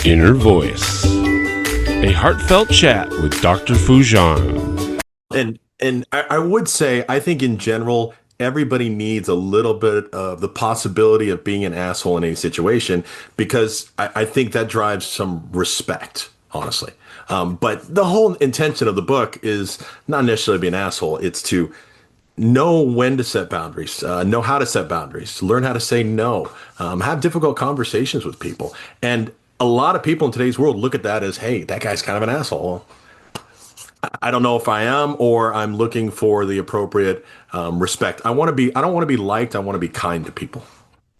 Inner Voice, a heartfelt chat with Dr. Foojan. And I would say, I think in general, everybody needs a little bit of the possibility of being an asshole in any situation, because I think that drives some respect, honestly. But the whole intention of the book is not necessarily be an asshole. It's to know when to set boundaries, know how to set boundaries, learn how to say no, have difficult conversations with people. And a lot of people in today's world look at that as, hey, that guy's kind of an asshole. I don't know if I am, or I'm looking for the appropriate respect. I don't want to be liked. I want to be kind to people.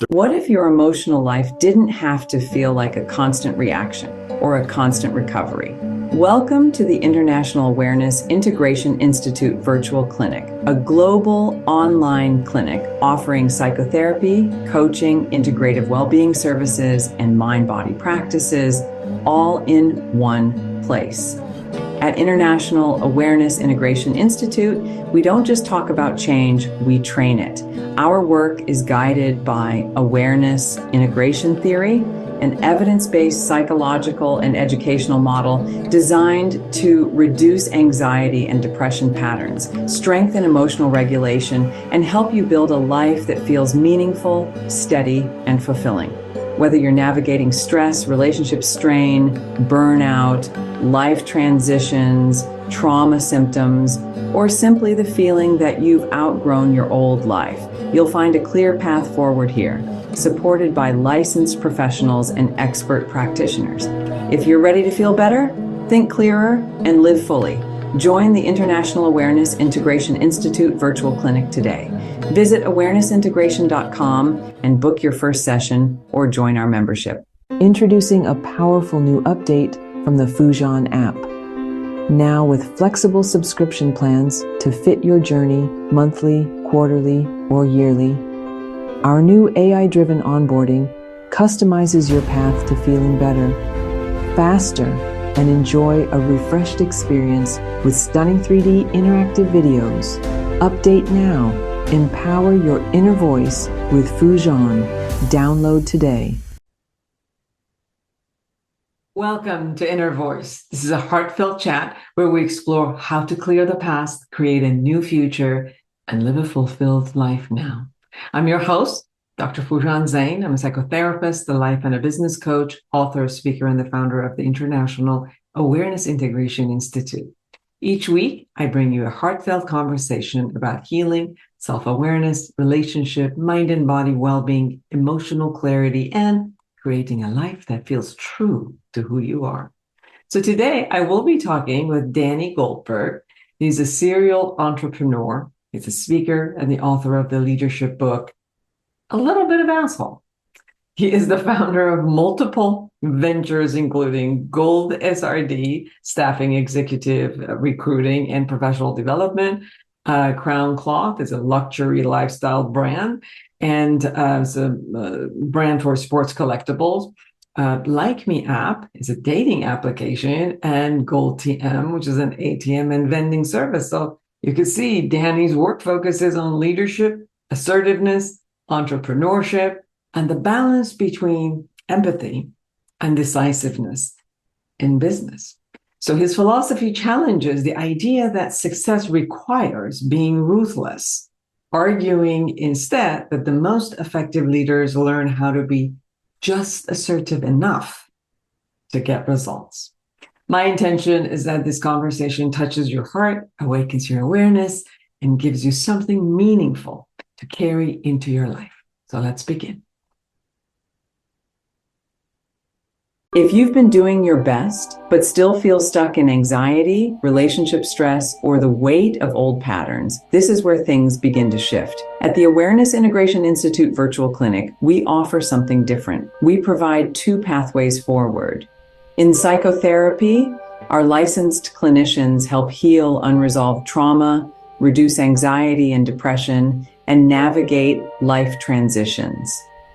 What if your emotional life didn't have to feel like a constant reaction or a constant recovery? Welcome to the International Awareness Integration Institute Virtual Clinic, a global online clinic offering psychotherapy, coaching, integrative well-being services, and mind-body practices, all in one place. At International Awareness Integration Institute, we don't just talk about change, we train it. Our work is guided by awareness integration theory, an evidence-based psychological and educational model designed to reduce anxiety and depression patterns, strengthen emotional regulation, and help you build a life that feels meaningful, steady, and fulfilling. Whether you're navigating stress, relationship strain, burnout, life transitions, trauma symptoms, or simply the feeling that you've outgrown your old life, you'll find a clear path forward here, supported by licensed professionals and expert practitioners. If you're ready to feel better, think clearer, and live fully, join the International Awareness Integration Institute Virtual Clinic today. Visit awarenessintegration.com and book your first session or join our membership. Introducing a powerful new update from the Foojan app. Now with flexible subscription plans to fit your journey monthly, quarterly, or yearly. Our new AI-driven onboarding customizes your path to feeling better, faster, and enjoy a refreshed experience with stunning 3D interactive videos. Update now. Empower your inner voice with Foojan. Download today. Welcome to Inner Voice. This is a heartfelt chat where we explore how to clear the past, create a new future, and live a fulfilled life now. I'm your host, Dr. Foojan Zeine. I'm a psychotherapist, a life and a business coach, author, speaker, and the founder of the International Awareness Integration Institute. Each week, I bring you a heartfelt conversation about healing, self-awareness, relationship, mind and body well-being, emotional clarity, and creating a life that feels true to who you are. So today, I will be talking with Danny Goldberg. He's a serial entrepreneur. He's a speaker and the author of the leadership book, A Little Bit of Asshole. He is the founder of multiple ventures, including Gold SRD, staffing, executive recruiting, and professional development. Crown Cloth is a luxury lifestyle brand, and it's a brand for sports collectibles. LykeMe app is a dating application, and Gold TM, which is an ATM and vending service. So you can see Danny's work focuses on leadership, assertiveness, entrepreneurship, and the balance between empathy and decisiveness in business. So his philosophy challenges the idea that success requires being ruthless, arguing instead that the most effective leaders learn how to be just assertive enough to get results. My intention is that this conversation touches your heart, awakens your awareness, and gives you something meaningful to carry into your life. So let's begin. If you've been doing your best, but still feel stuck in anxiety, relationship stress, or the weight of old patterns, this is where things begin to shift. At the Awareness Integration Institute Virtual Clinic, we offer something different. We provide two pathways forward. In psychotherapy, our licensed clinicians help heal unresolved trauma, reduce anxiety and depression, and navigate life transitions.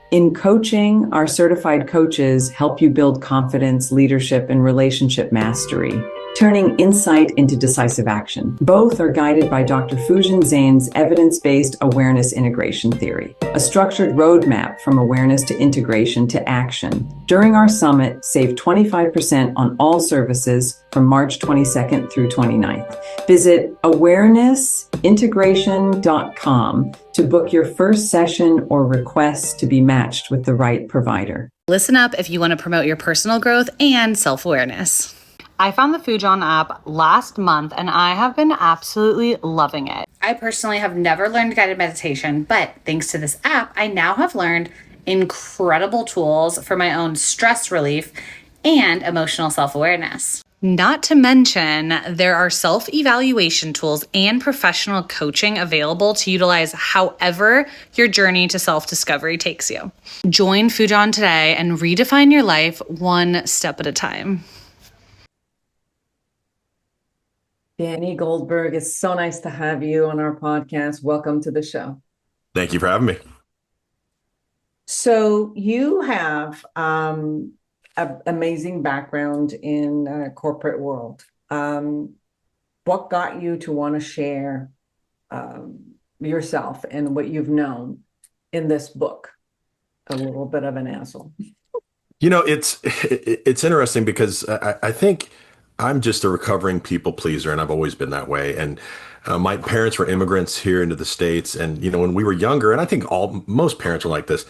In coaching, our certified coaches help you build confidence, leadership, and relationship mastery. turning insight into decisive action. Both are guided by Dr. Foojan Zeine's evidence-based awareness integration theory, a structured roadmap from awareness to integration to action. During our summit, save 25% on all services from March 22nd through 29th. Visit awarenessintegration.com to book your first session or request to be matched with the right provider. Listen up if you want to promote your personal growth and self-awareness. I found the Foojan app last month and I have been absolutely loving it. I personally have never learned guided meditation, but thanks to this app, I now have learned incredible tools for my own stress relief and emotional self-awareness. Not to mention, there are self-evaluation tools and professional coaching available to utilize however your journey to self-discovery takes you. Join Foojan today and redefine your life one step at a time. Danny Goldberg, it's so nice to have you on our podcast. Welcome to the show. Thank you for having me. So you have an amazing background in corporate world. What got you to want to share yourself and what you've known in this book, A Little Bit of an Asshole? You know, it's interesting because I think I'm just a recovering people pleaser, and I've always been that way. And my parents were immigrants here into the States, and when we were younger, and I think most parents were like this,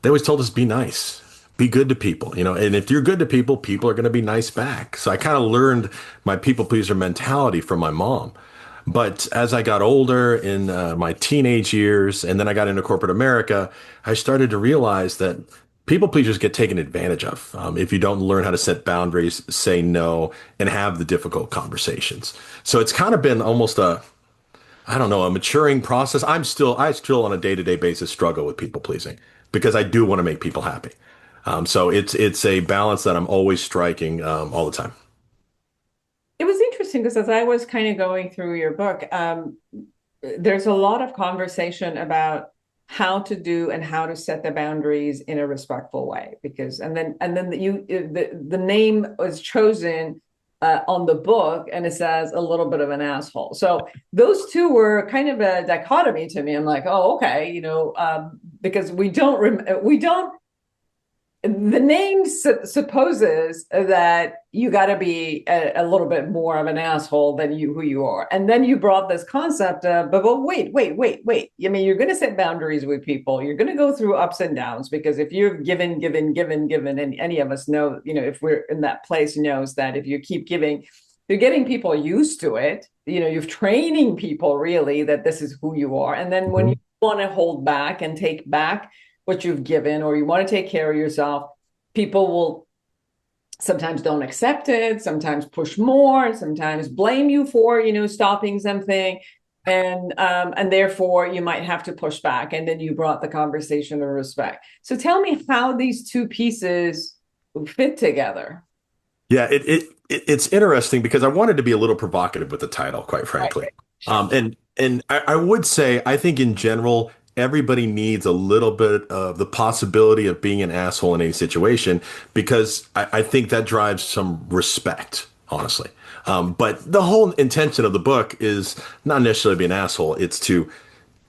they always told us be nice, be good to people, and if you're good to people, people are going to be nice back. So I kind of learned my people pleaser mentality from my mom. But as I got older in my teenage years, and then I got into corporate America, I started to realize that people pleasers get taken advantage of if you don't learn how to set boundaries, say no, and have the difficult conversations. So it's kind of been almost a maturing process. I still on a day-to-day basis struggle with people pleasing because I do want to make people happy. So it's a balance that I'm always striking all the time. It was interesting because as I was kind of going through your book, there's a lot of conversation about how to do and how to set the boundaries in a respectful way, because and then the name was chosen on the book and it says A Little Bit of an Asshole. So those two were kind of a dichotomy to me. I'm like, oh, okay, because the name supposes that you got to be a little bit more of an asshole than who you are. And then you brought this concept of, but wait. I mean, you're going to set boundaries with people. You're going to go through ups and downs, because if you're given, and any of us know, if we're in that place, knows that if you keep giving, you're getting people used to it. You're training people really that this is who you are. And then when you want to hold back and take back what you've given, or you want to take care of yourself, people will sometimes don't accept it, sometimes push more, sometimes blame you for, stopping something. And therefore you might have to push back. And then you brought the conversation of respect. So tell me how these two pieces fit together. Yeah, it's interesting because I wanted to be a little provocative with the title, quite frankly. Right. And I would say, I think in general, everybody needs a little bit of the possibility of being an asshole in any situation, because I think that drives some respect, honestly. But the whole intention of the book is not necessarily be an asshole. It's to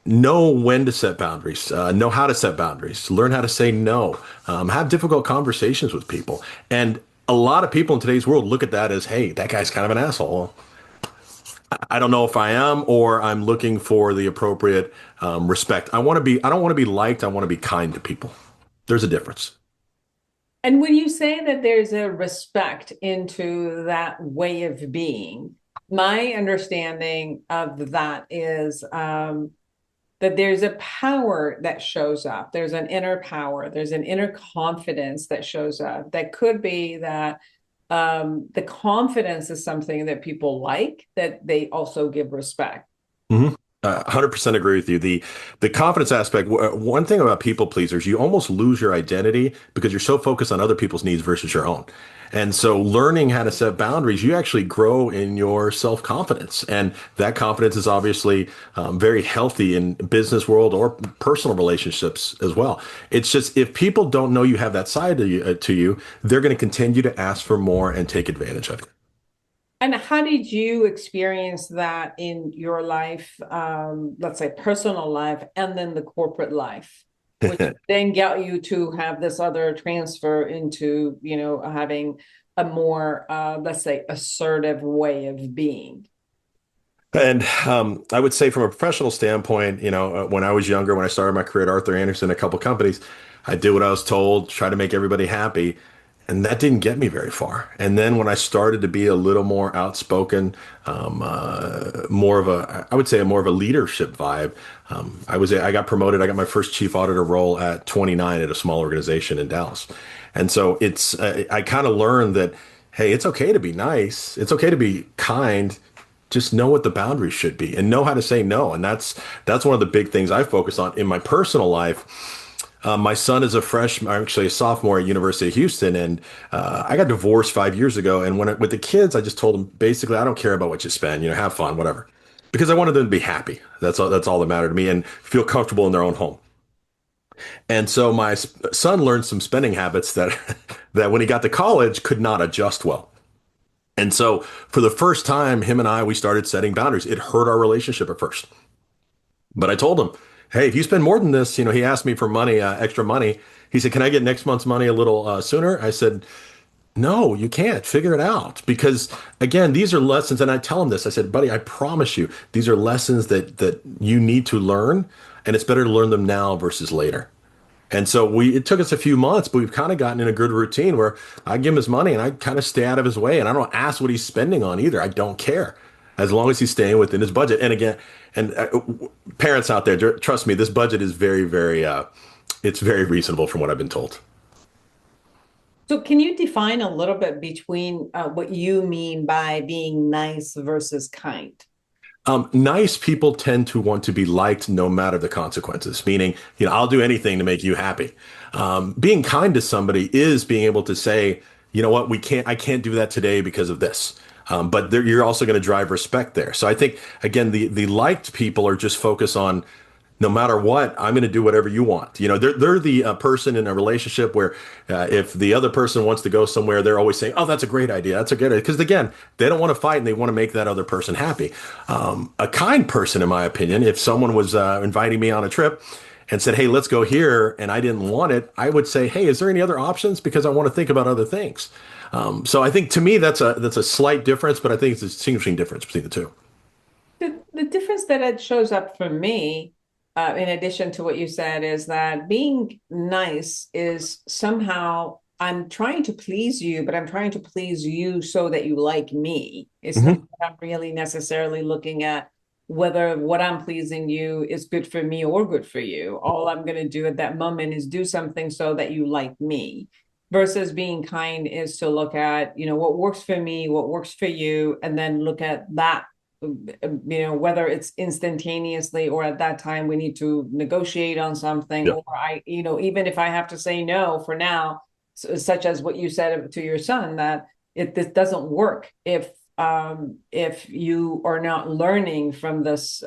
know when to set boundaries, know how to set boundaries, learn how to say no, have difficult conversations with people. And a lot of people in today's world look at that as, hey, that guy's kind of an asshole. I don't know if I am, or I'm looking for the appropriate respect. I don't want to be liked. I want to be kind to people. There's a difference. And when you say that there's a respect into that way of being, my understanding of that is that there's a power that shows up. There's an inner power. There's an inner confidence that shows up. That could be that the confidence is something that people like, that they also give respect. 100% agree with you. The confidence aspect, one thing about people pleasers, you almost lose your identity because you're so focused on other people's needs versus your own. And so learning how to set boundaries, you actually grow in your self-confidence. And that confidence is obviously very healthy in business world or personal relationships as well. It's just, if people don't know you have that side to you, they're going to continue to ask for more and take advantage of it. And how did you experience that in your life, let's say personal life, and then the corporate life, which then got you to have this other transfer into, having a more, let's say, assertive way of being? And I would say from a professional standpoint, when I was younger, when I started my career at Arthur Andersen, a couple companies, I did what I was told, try to make everybody happy. And that didn't get me very far. And then when I started to be a little more outspoken, more of a, I would say, more of a leadership vibe. I got promoted. I got my first chief auditor role at 29 at a small organization in Dallas. And so I kind of learned that, hey, it's okay to be nice. It's okay to be kind. Just know what the boundaries should be and know how to say no. And that's one of the big things I focus on in my personal life. My son is actually a sophomore at University of Houston, and I got divorced 5 years ago. And with the kids, I just told them basically, I don't care about what you spend, have fun, whatever, because I wanted them to be happy. That's all. That's all that mattered to me, and feel comfortable in their own home. And so my son learned some spending habits that that when he got to college could not adjust well. And so for the first time, we started setting boundaries. It hurt our relationship at first, but I told him, hey, if you spend more than this, he asked me for money, extra money. He said, can I get next month's money a little sooner? I said, no, you can't. Figure it out. Because again, these are lessons. And I tell him this. I said, buddy, I promise you, these are lessons that you need to learn. And it's better to learn them now versus later. And so it took us a few months, but we've kind of gotten in a good routine where I give him his money and I kind of stay out of his way. And I don't ask what he's spending on either. I don't care as long as he's staying within his budget. And again, parents out there, trust me, this budget is very, very, it's very reasonable from what I've been told. So can you define a little bit between what you mean by being nice versus kind? Nice people tend to want to be liked no matter the consequences, meaning, I'll do anything to make you happy. Being kind to somebody is being able to say, you know what, I can't do that today because of this. But you're also going to drive respect there. So I think, again, the liked people are just focused on, no matter what, I'm going to do whatever you want. They're the person in a relationship where if the other person wants to go somewhere, they're always saying, oh, that's a great idea. That's a good idea. Because again, they don't want to fight and they want to make that other person happy. A kind person, in my opinion, if someone was inviting me on a trip and said, hey, let's go here, and I didn't want it, I would say, hey, is there any other options? Because I want to think about other things. So I think to me, that's a slight difference, but I think it's a distinguishing difference between the two. The difference that it shows up for me, in addition to what you said, is that being nice is somehow I'm trying to please you, but I'm trying to please you so that you like me. It's not that I'm really necessarily looking at whether what I'm pleasing you is good for me or good for you. All I'm going to do at that moment is do something so that you like me. Versus being kind is to look at, what works for me, what works for you, and then look at that, whether it's instantaneously or at that time we need to negotiate on something, or even if I have to say no for now, such as what you said to your son, that this doesn't work if you are not learning from this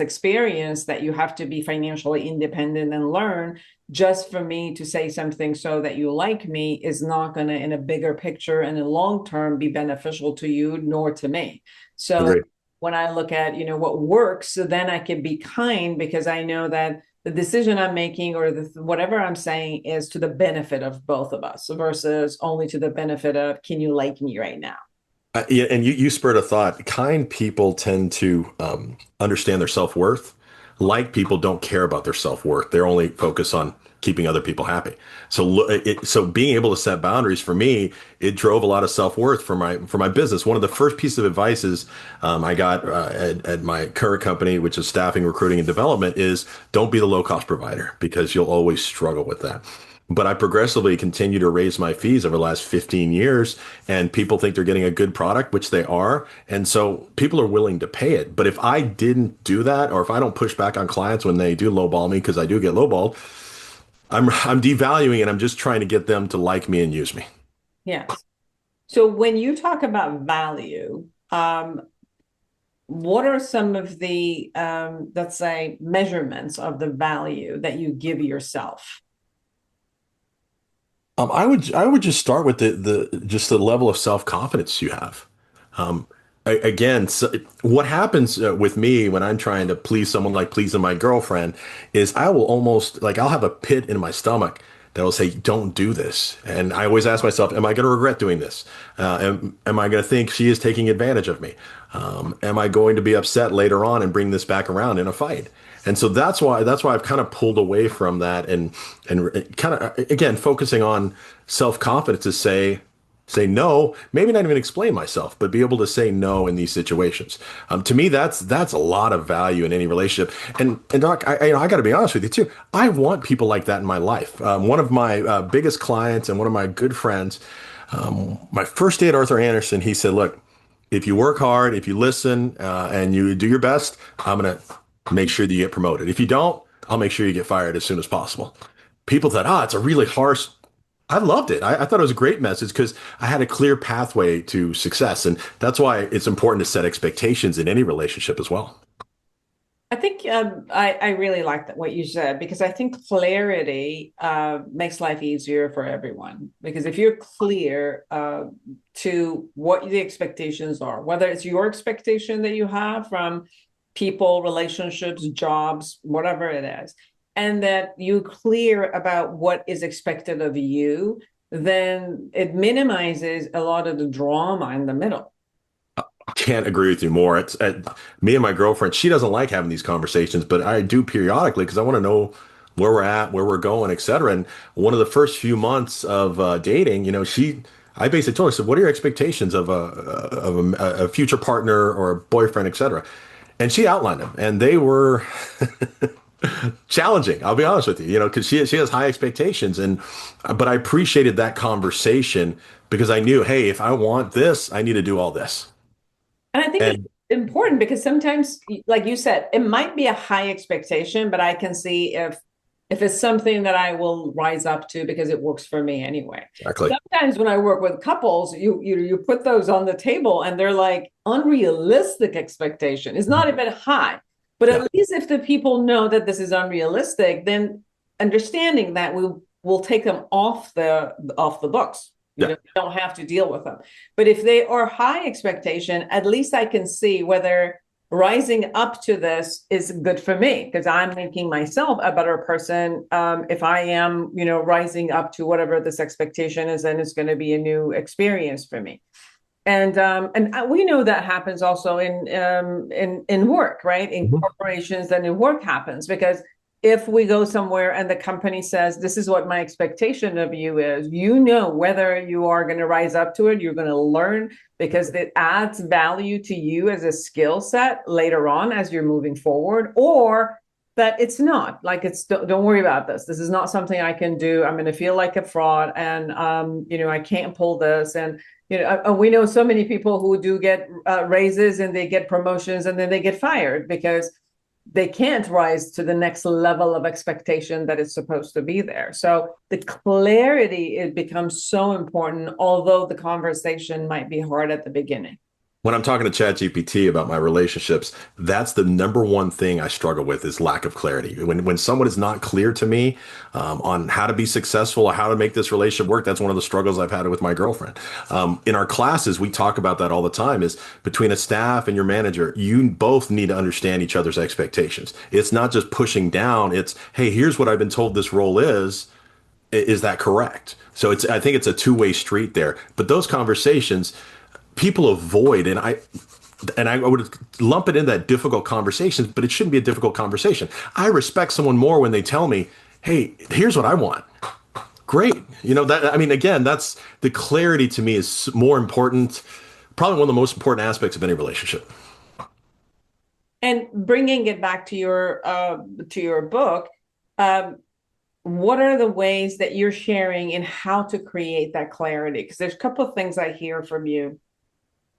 experience that you have to be financially independent and learn. Just for me to say something so that you like me is not going to, in a bigger picture and in long term, be beneficial to you nor to me. So Agreed. When I look at, what works, so then I can be kind because I know that the decision I'm making or whatever I'm saying is to the benefit of both of us versus only to the benefit of, can you like me right now? Yeah, and you spurred a thought. Kind people tend to understand their self-worth. Like people don't care about their self-worth. They're only focused on keeping other people happy. So being able to set boundaries for me, it drove a lot of self-worth for my business. One of the first pieces of advice I got at my current company, which is staffing, recruiting, and development, is don't be the low-cost provider because you'll always struggle with that. But I progressively continue to raise my fees over the last 15 years, and people think they're getting a good product, which they are. And so people are willing to pay it. But if I didn't do that, or if I don't push back on clients when they do lowball me, because I do get lowballed, I'm devaluing it. I'm just trying to get them to like me and use me. Yes. So when you talk about value, what are some of the, let's say, measurements of the value that you give yourself? I would just start with the level of self-confidence you have. Again, so what happens with me when I'm trying to please someone like pleasing my girlfriend is I will almost like I'll have a pit in my stomach that will say, "Don't do this." And I always ask myself, "Am I going to regret doing this? Am I going to think she is taking advantage of me? Am I going to be upset later on and bring this back around in a fight?" And so that's why I've kind of pulled away from that and kind of again focusing on self confidence to say no, maybe not even explain myself, but be able to say no in these situations. To me, that's a lot of value in any relationship. And Doc, I got to be honest with you too. I want people like that in my life. One of my biggest clients and one of my good friends, my first day at Arthur Anderson, he said, "Look, if you work hard, if you listen, and you do your best, I'm gonna make sure that you get promoted. If you don't, I'll make sure you get fired as soon as possible." People thought, "Oh, it's a really harsh." I loved it. I thought it was a great message because I had a clear pathway to success. And that's why it's important to set expectations in any relationship as well. I think I really like that what you said, because I think clarity makes life easier for everyone. Because if you're clear to what the expectations are, whether it's your expectation that you have from people, relationships, jobs, whatever it is, and that you're clear about what is expected of you, then it minimizes a lot of the drama in the middle. Can't agree with you more. It's me and my girlfriend. She doesn't like having these conversations, but I do periodically because I want to know where we're at, where we're going, et cetera. And one of the first few months of dating, I basically told her, I said, "What are your expectations of a future partner or a boyfriend, et cetera?" And she outlined them, and they were challenging. I'll be honest with you, because she has high expectations, but I appreciated that conversation because I knew, hey, if I want this, I need to do all this. And I think it's important because sometimes, like you said, it might be a high expectation, but I can see if it's something that I will rise up to because it works for me anyway. Exactly. Sometimes when I work with couples, you put those on the table and they're like unrealistic expectation. It's not even high, but at least if the people know that this is unrealistic, then understanding that we'll take them off the books. You don't have to deal with them. But if they are high expectation, at least I can see whether rising up to this is good for me, because I'm making myself a better person. If I am, rising up to whatever this expectation is, then it's going to be a new experience for me. And we know that happens also in work, right? In corporations, and in work happens because if we go somewhere and the company says, "This is what my expectation of you is," whether you are going to rise up to it, you're going to learn because it adds value to you as a skill set later on as you're moving forward, or that it's not like don't worry about this. This is not something I can do. I'm going to feel like a fraud, and I can't pull this. And we know so many people who do get raises and they get promotions and then they get fired because they can't rise to the next level of expectation that is supposed to be there. So the clarity, it becomes so important, although the conversation might be hard at the beginning. When I'm talking to ChatGPT about my relationships, that's the number one thing I struggle with is lack of clarity. When someone is not clear to me on how to be successful or how to make this relationship work, that's one of the struggles I've had with my girlfriend. In our classes, we talk about that all the time is between a staff and your manager, you both need to understand each other's expectations. It's not just pushing down. It's, hey, here's what I've been told this role is. Is that correct? So I think it's a two-way street there. But those conversations, people avoid, and I would lump it in that difficult conversations, but it shouldn't be a difficult conversation. I respect someone more when they tell me, "Hey, here's what I want." Great. Again, that's the clarity to me is more important, probably one of the most important aspects of any relationship. And bringing it back to your book, what are the ways that you're sharing in how to create that clarity? Because there's a couple of things I hear from you.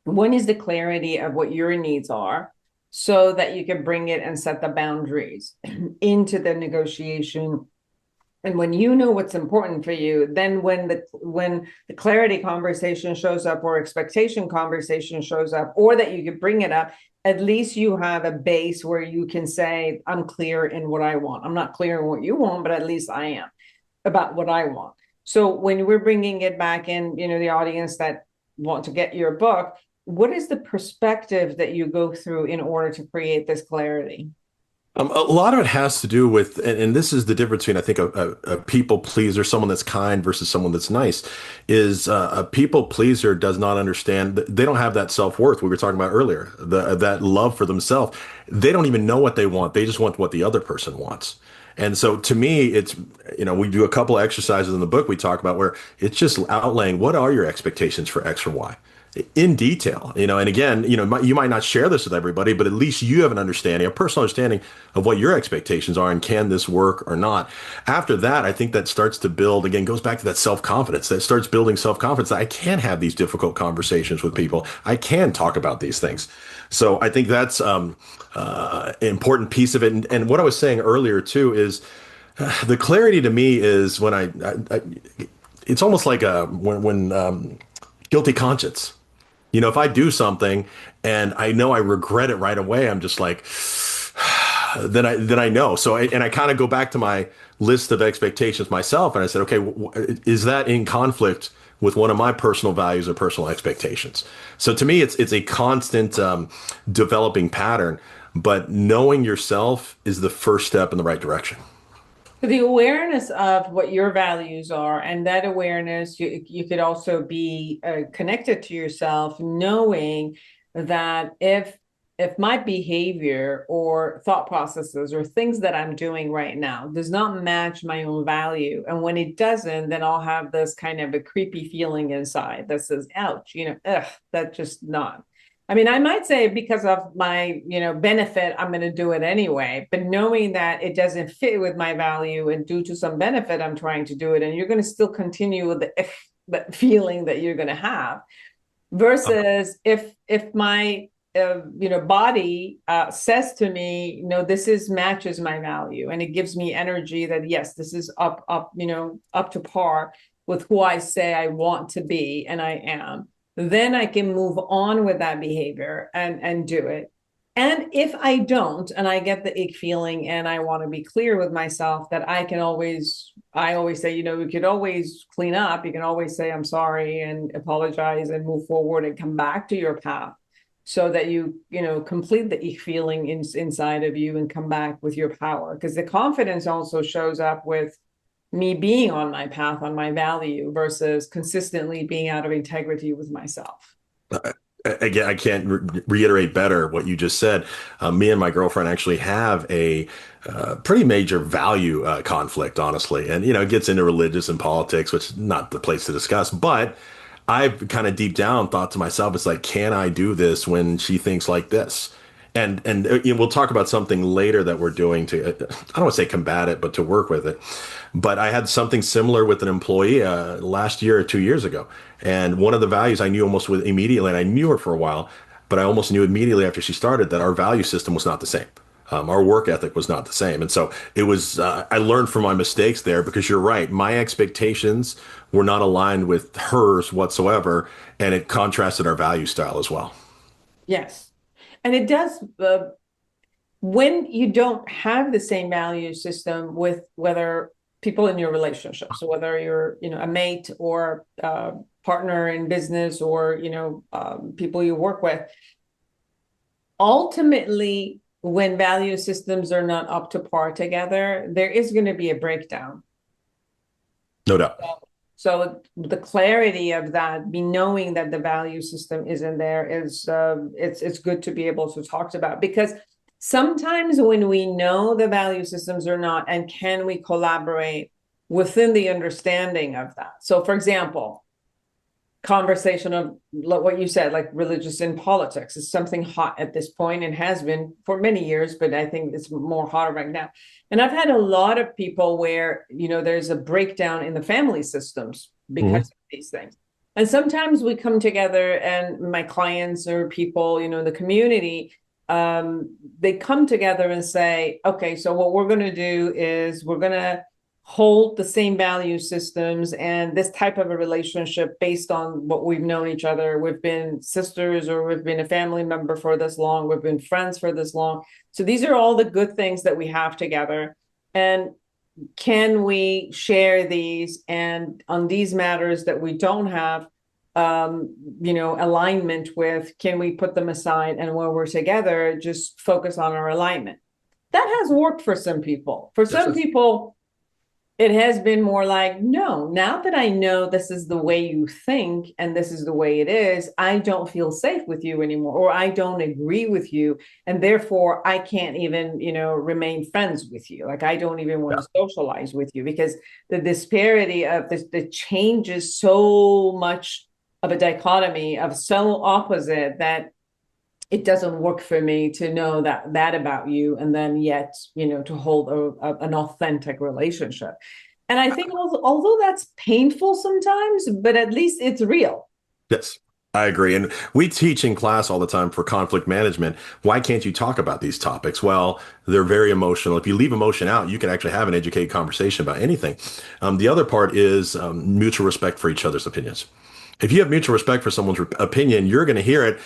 One is the clarity of what your needs are so that you can bring it and set the boundaries into the negotiation. And when you know what's important for you, then when the clarity conversation shows up or expectation conversation shows up, or that you can bring it up, at least you have a base where you can say, "I'm clear in what I want. I'm not clear in what you want, but at least I am about what I want." So when we're bringing it back in, the audience that want to get your book, what is the perspective that you go through in order to create this clarity? A lot of it has to do with, and this is the difference between, I think, a people pleaser, someone that's kind versus someone that's nice, is a people pleaser does not understand, they don't have that self-worth we were talking about earlier, that love for themselves. They don't even know what they want. They just want what the other person wants. And so to me, it's, we do a couple of exercises in the book we talk about where it's just outlaying what are your expectations for X or Y in detail, and again, you might not share this with everybody, but at least you have an understanding, a personal understanding of what your expectations are and can this work or not. After that, I think that starts to build, again, goes back to that self-confidence, that starts building self-confidence that I can have these difficult conversations with people. I can talk about these things. So I think that's an important piece of it. And what I was saying earlier too is the clarity to me is when I it's almost like when guilty conscience. If I do something and I know I regret it right away, I'm just like, then I know. So I kind of go back to my list of expectations myself, and I said, okay, is that in conflict with one of my personal values or personal expectations? So to me, it's a constant developing pattern, but knowing yourself is the first step in the right direction. The awareness of what your values are, and that awareness, you could also be connected to yourself, knowing that if my behavior or thought processes or things that I'm doing right now does not match my own value, and when it doesn't, then I'll have this kind of a creepy feeling inside that says, ouch, that's just not. I mean, I might say because of my, benefit, I'm going to do it anyway, but knowing that it doesn't fit with my value and due to some benefit, I'm trying to do it. And you're going to still continue with the feeling that you're going to have versus if my, body says to me, this matches my value and it gives me energy that, yes, this is up to par with who I say I want to be and I am. Then I can move on with that behavior and do it. And if I don't, and I get the ick feeling and I want to be clear with myself that I always say, we could always clean up. You can always say, I'm sorry and apologize and move forward and come back to your path so that you complete the ick feeling inside of you and come back with your power. Because the confidence also shows up with me being on my path, on my value versus consistently being out of integrity with myself. Again, I can't reiterate better what you just said. Me and my girlfriend actually have a pretty major value conflict, honestly. And, it gets into religious and politics, which is not the place to discuss. But I've kind of deep down thought to myself, it's like, can I do this when she thinks like this? And we'll talk about something later that we're doing to, I don't want to say combat it, but to work with it. But I had something similar with an employee last year or 2 years ago. And one of the values I knew almost immediately, and I knew her for a while, but I almost knew immediately after she started that our value system was not the same. Our work ethic was not the same. And so it was, I learned from my mistakes there because you're right. My expectations were not aligned with hers whatsoever. And it contrasted our value style as well. Yes. And it does, when you don't have the same value system with whether people in your relationship, so whether you're, a mate or partner in business or, people you work with, ultimately, when value systems are not up to par together, there is going to be a breakdown. No doubt. So the clarity of that, be knowing that the value system isn't there is it's good to be able to talk about, because sometimes when we know the value systems are not, and can we collaborate within the understanding of that? So for example, conversation of what you said, like religious and politics is something hot at this point and has been for many years, but I think it's more hotter right now. And I've had a lot of people where, there's a breakdown in the family systems because of these things. And sometimes we come together and my clients or people, the community, they come together and say, okay, so what we're going to do is we're going to hold the same value systems and this type of a relationship based on what we've known each other. We've been sisters or we've been a family member for this long. We've been friends for this long. So these are all the good things that we have together. And can we share these? And on these matters that we don't have, alignment with, can we put them aside, and when we're together, just focus on our alignment. That has worked for some people. For some people, it has been more like, no, now that I know this is the way you think and this is the way it is, I don't feel safe with you anymore, or I don't agree with you. And therefore I can't even, remain friends with you. Like, I don't even want to socialize with you, because the disparity of this, the change is so much of a dichotomy, of so opposite, that it doesn't work for me to know that about you, and then yet, to hold an authentic relationship. And I think although that's painful sometimes, but at least it's real. Yes, I agree. And we teach in class all the time for conflict management. Why can't you talk about these topics? Well, they're very emotional. If you leave emotion out, you can actually have an educated conversation about anything. The other part is mutual respect for each other's opinions. If you have mutual respect for someone's opinion, you're going to hear it.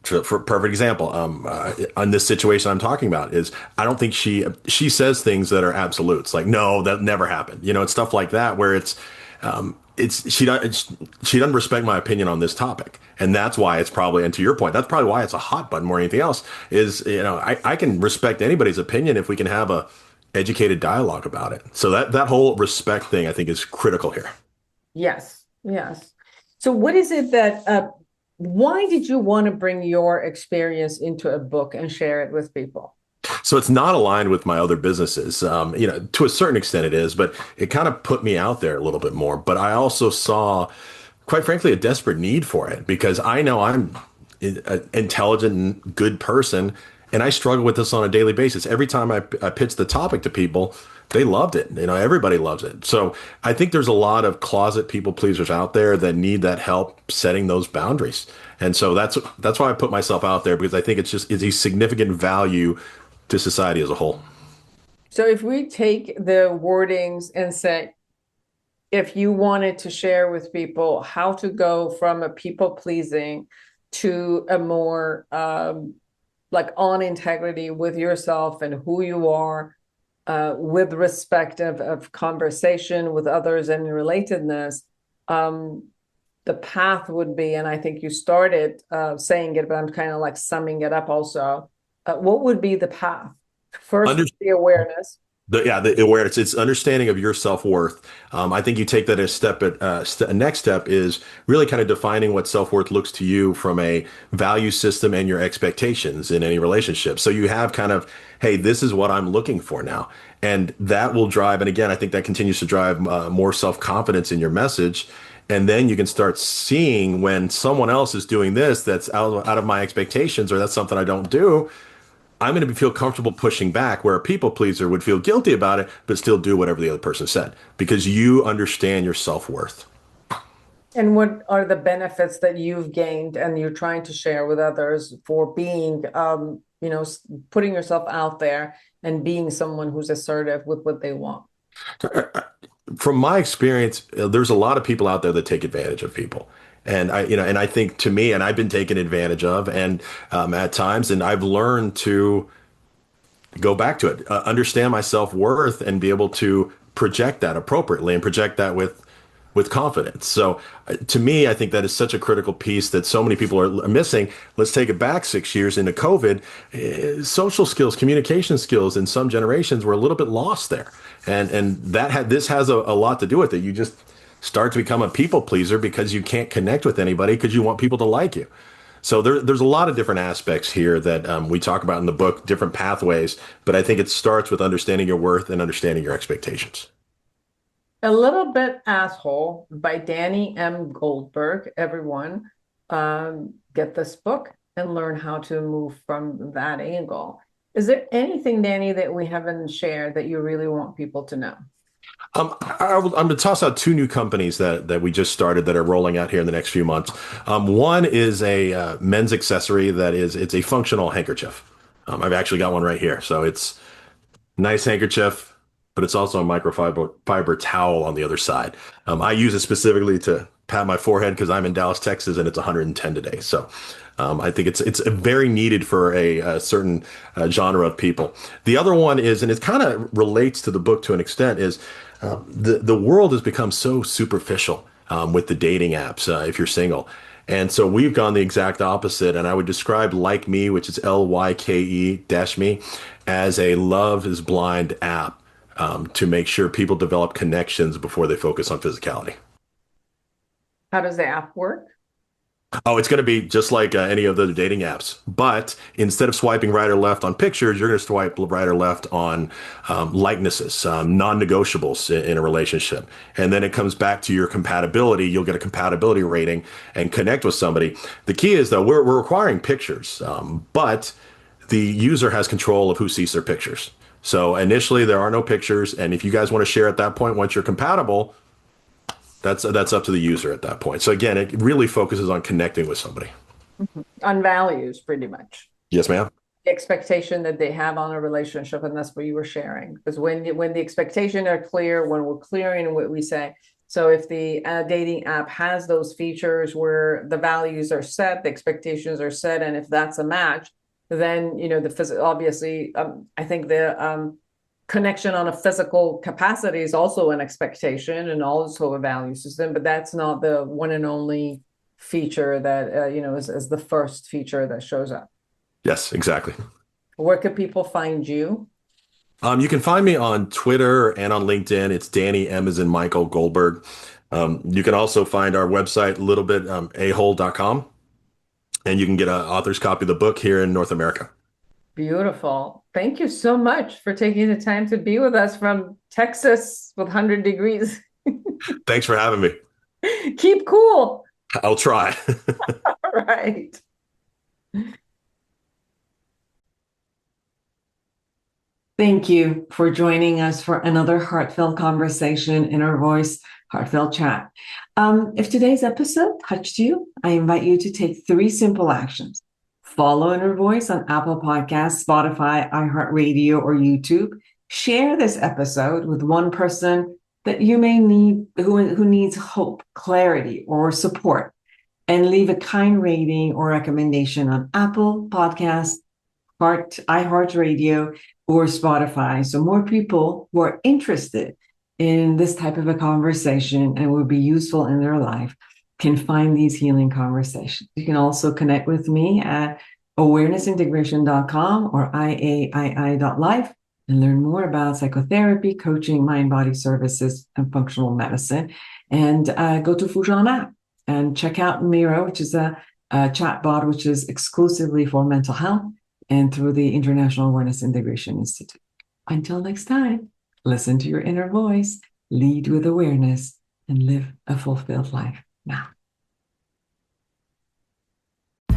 For perfect example, on this situation I'm talking about, is I don't think she says things that are absolutes, like, no, that never happened. It's stuff like that where she doesn't respect my opinion on this topic, and that's why it's probably, and to your point, that's probably why it's a hot button more than anything else. Is I can respect anybody's opinion if we can have a educated dialogue about it. So that whole respect thing, I think, is critical here. Yes. So what is it that? Why did you want to bring your experience into a book and share it with people? So it's not aligned with my other businesses. To a certain extent it is, but it kind of put me out there a little bit more. But I also saw, quite frankly, a desperate need for it, because I know I'm an intelligent and good person, and I struggle with this on a daily basis. Every time I pitch the topic to people, they loved it. Everybody loves it. So I think there's a lot of closet people pleasers out there that need that help setting those boundaries. And so that's why I put myself out there, because I think it's a significant value to society as a whole. So if we take the wordings and say, if you wanted to share with people how to go from a people pleasing to a more like on integrity with yourself and who you are, with respect of conversation with others and relatedness, the path would be, and I think you started saying it, but I'm kind of like summing it up also. What would be the path? First, the awareness. The awareness. It's understanding of your self-worth. I think you take that a step. Next step is really kind of defining what self-worth looks to you from a value system and your expectations in any relationship. So you have kind of, hey, this is what I'm looking for now. And that will drive, and again, I think that continues to drive more self-confidence in your message. And then you can start seeing when someone else is doing this that's out of my expectations, or that's something I don't do, I'm going to feel comfortable pushing back, where a people pleaser would feel guilty about it, but still do whatever the other person said, because you understand your self-worth. And what are the benefits that you've gained and you're trying to share with others for being, putting yourself out there and being someone who's assertive with what they want? From my experience, there's a lot of people out there that take advantage of people. And I think, to me, and I've been taken advantage of, and at times, and I've learned to go back to it, understand my self-worth, and be able to project that appropriately and project that with confidence. So to me, I think that is such a critical piece that so many people are missing. Let's take it back 6 years into COVID. Social skills, communication skills in some generations were a little bit lost there. And this has a lot to do with it. You just start to become a people pleaser because you can't connect with anybody because you want people to like you. So there's a lot of different aspects here that we talk about in the book, different pathways, but I think it starts with understanding your worth and understanding your expectations. A Little Bit Asshole by Danny M. Goldberg. Everyone, get this book and learn how to move from that angle. Is there anything, Danny, that we haven't shared that you really want people to know? I'm going to toss out two new companies that we just started that are rolling out here in the next few months. One is a men's accessory it's a functional handkerchief. I've actually got one right here. So it's nice handkerchief, but it's also a microfiber towel on the other side. I use it specifically to pat my forehead because I'm in Dallas, Texas, and it's 110 today. So I think it's very needed for a certain genre of people. The other one is, and it kind of relates to the book to an extent, is the world has become so superficial. with the dating apps if you're single. And so we've gone the exact opposite. And I would describe LykeMe, which is LYKE-me, as a love is blind app to make sure people develop connections before they focus on physicality. How does the app work? Oh, it's going to be just like any of the dating apps. But instead of swiping right or left on pictures, you're going to swipe right or left on likenesses, non-negotiables in a relationship. And then it comes back to your compatibility. You'll get a compatibility rating and connect with somebody. The key is, though, we're requiring pictures, but the user has control of who sees their pictures. So initially, there are no pictures. And if you guys want to share at that point, once you're compatible, that's up to the user at that point. So again, it really focuses on connecting with somebody. Mm-hmm. On values, pretty much. Yes, ma'am. The expectation that they have on a relationship, and that's what you were sharing. Because when the expectations are clear, when we're clear in what we say, so if the dating app has those features where the values are set, the expectations are set, and if that's a match, then obviously, I think the connection on a physical capacity is also an expectation and also a value system, but that's not the one and only feature that is the first feature that shows up. Yes, exactly. Where can people find you? You can find me on Twitter and on LinkedIn. It's Danny M as in Michael Goldberg. You can also find our website a little bit, ahole.com, and you can get an author's copy of the book here in North America. Beautiful. Thank you so much for taking the time to be with us from Texas with 100 degrees. Thanks for having me. Keep cool. I'll try. All right. Thank you for joining us for another heartfelt conversation in our voice, Heartfelt Chat. If today's episode touched you, I invite you to take 3 simple actions. Follow Inner Voice on Apple Podcasts, Spotify, iHeartRadio, or YouTube. Share this episode with one person that you may need, who needs hope, clarity, or support. And leave a kind rating or recommendation on Apple Podcasts, iHeartRadio, or Spotify, so more people who are interested in this type of a conversation and will be useful in their life can find these healing conversations. You can also connect with me at awarenessintegration.com or iaii.life and learn more about psychotherapy, coaching, mind-body services, and functional medicine. And go to Foojan app and check out Miro, which is a chat bot, which is exclusively for mental health and through the International Awareness Integration Institute. Until next time, listen to your inner voice, lead with awareness, and live a fulfilled life now.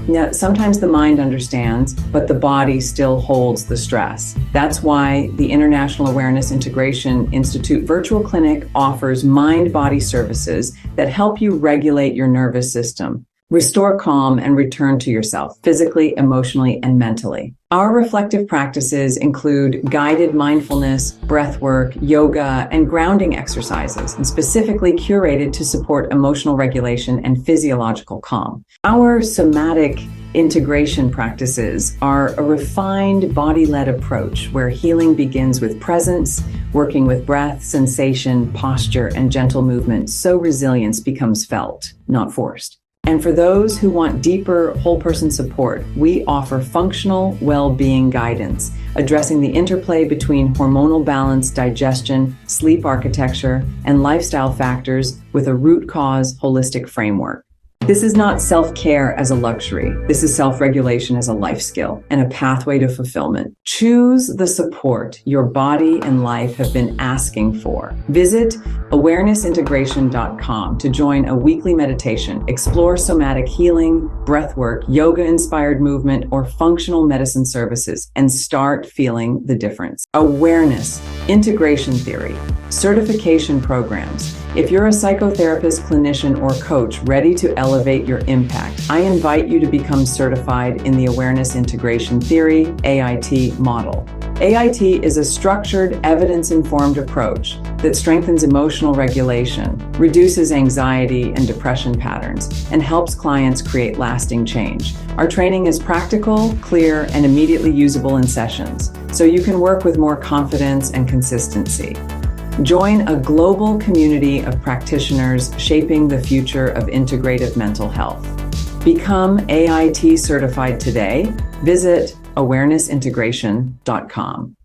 Now, sometimes the mind understands, but the body still holds the stress. That's why the International Awareness Integration Institute Virtual Clinic offers mind-body services that help you regulate your nervous system, restore calm, and return to yourself physically, emotionally, and mentally. Our reflective practices include guided mindfulness, breath work, yoga, and grounding exercises, and specifically curated to support emotional regulation and physiological calm. Our somatic integration practices are a refined body-led approach where healing begins with presence, working with breath, sensation, posture, and gentle movement so resilience becomes felt, not forced. And for those who want deeper whole person support, we offer functional well-being guidance, addressing the interplay between hormonal balance, digestion, sleep architecture, and lifestyle factors with a root cause holistic framework. This is not self-care as a luxury. This is self-regulation as a life skill and a pathway to fulfillment. Choose the support your body and life have been asking for. Visit awarenessintegration.com to join a weekly meditation, explore somatic healing, breathwork, yoga-inspired movement, or functional medicine services, and start feeling the difference. Awareness, integration theory, certification programs. If you're a psychotherapist, clinician, or coach ready to elevate your impact, I invite you to become certified in the Awareness Integration Theory, AIT model. AIT is a structured, evidence-informed approach that strengthens emotional regulation, reduces anxiety and depression patterns, and helps clients create lasting change. Our training is practical, clear, and immediately usable in sessions, so you can work with more confidence and consistency. Join a global community of practitioners shaping the future of integrative mental health. Become AIT certified today. Visit awarenessintegration.com.